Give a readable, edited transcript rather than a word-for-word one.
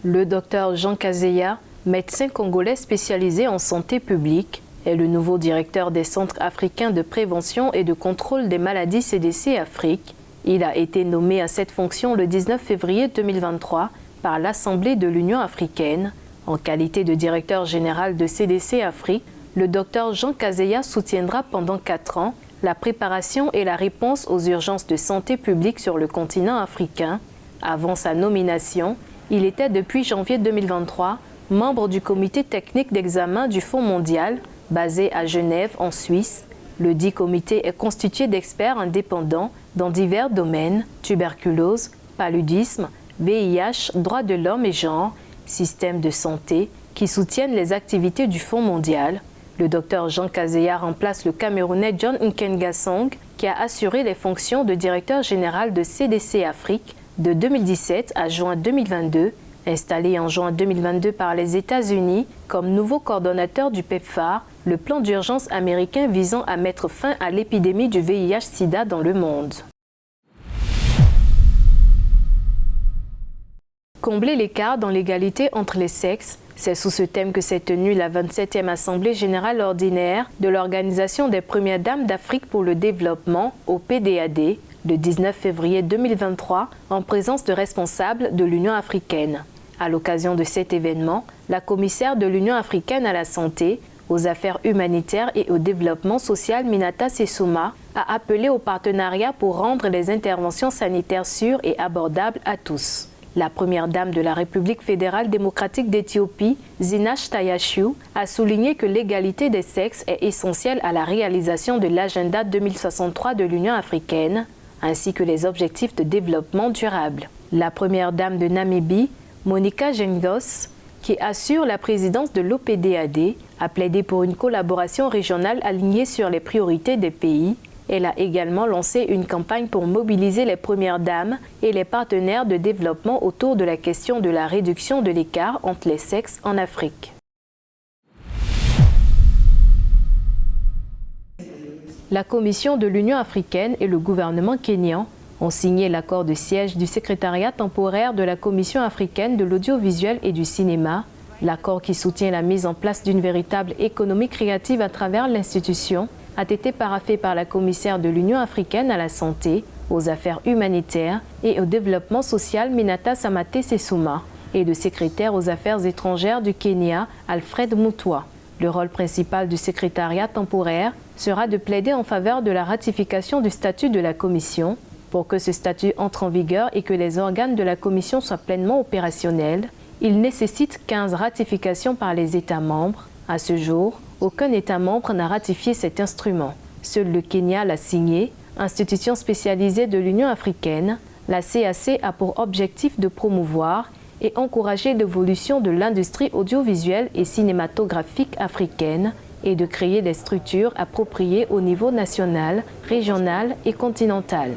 Le docteur Jean Kaseya, médecin congolais spécialisé en santé publique, est le nouveau directeur des Centres africains de prévention et de contrôle des maladies CDC Afrique. Il a été nommé à cette fonction le 19 février 2023 par l'Assemblée de l'Union africaine. En qualité de directeur général de CDC Afrique, le docteur Jean Kaseya soutiendra pendant 4 ans la préparation et la réponse aux urgences de santé publique sur le continent africain. Avant sa nomination, il était depuis janvier 2023 membre du comité technique d'examen du Fonds mondial, basé à Genève, en Suisse. Le dit comité est constitué d'experts indépendants dans divers domaines, tuberculose, paludisme, VIH, droits de l'homme et genre, système de santé, qui soutiennent les activités du Fonds mondial. Le docteur Jean Kaseya remplace le Camerounais John Nkengasong, qui a assuré les fonctions de directeur général de CDC Afrique de 2017 à juin 2022, installé en juin 2022 par les États-Unis comme nouveau coordonnateur du PEPFAR, le plan d'urgence américain visant à mettre fin à l'épidémie du VIH-Sida dans le monde. Combler l'écart dans l'égalité entre les sexes, c'est sous ce thème que s'est tenue la 27e Assemblée générale ordinaire de l'Organisation des Premières Dames d'Afrique pour le développement, OPDAD, le 19 février 2023, en présence de responsables de l'Union africaine. À l'occasion de cet événement, la commissaire de l'Union africaine à la santé, aux affaires humanitaires et au développement social, Minata Sessouma, a appelé au partenariat pour rendre les interventions sanitaires sûres et abordables à tous. La première dame de la République fédérale démocratique d'Éthiopie, Zinash Tayashiu, a souligné que l'égalité des sexes est essentielle à la réalisation de l'agenda 2063 de l'Union africaine, ainsi que les objectifs de développement durable. La première dame de Namibie, Monica Jengos, qui assure la présidence de l'OPDAD, a plaidé pour une collaboration régionale alignée sur les priorités des pays. Elle a également lancé une campagne pour mobiliser les premières dames et les partenaires de développement autour de la question de la réduction de l'écart entre les sexes en Afrique. La Commission de l'Union africaine et le gouvernement kényan ont signé l'accord de siège du secrétariat temporaire de la Commission africaine de l'audiovisuel et du cinéma, l'accord qui soutient la mise en place d'une véritable économie créative à travers l'institution, a été paraphé par la commissaire de l'Union africaine à la santé, aux affaires humanitaires et au développement social Minata Samate Sessouma et le secrétaire aux affaires étrangères du Kenya, Alfred Mutua. Le rôle principal du secrétariat temporaire sera de plaider en faveur de la ratification du statut de la Commission. Pour que ce statut entre en vigueur et que les organes de la Commission soient pleinement opérationnels, il nécessite 15 ratifications par les États membres. À ce jour, aucun État membre n'a ratifié cet instrument. Seul le Kenya l'a signé, institution spécialisée de l'Union africaine. La CAC a pour objectif de promouvoir et encourager l'évolution de l'industrie audiovisuelle et cinématographique africaine et de créer des structures appropriées au niveau national, régional et continental.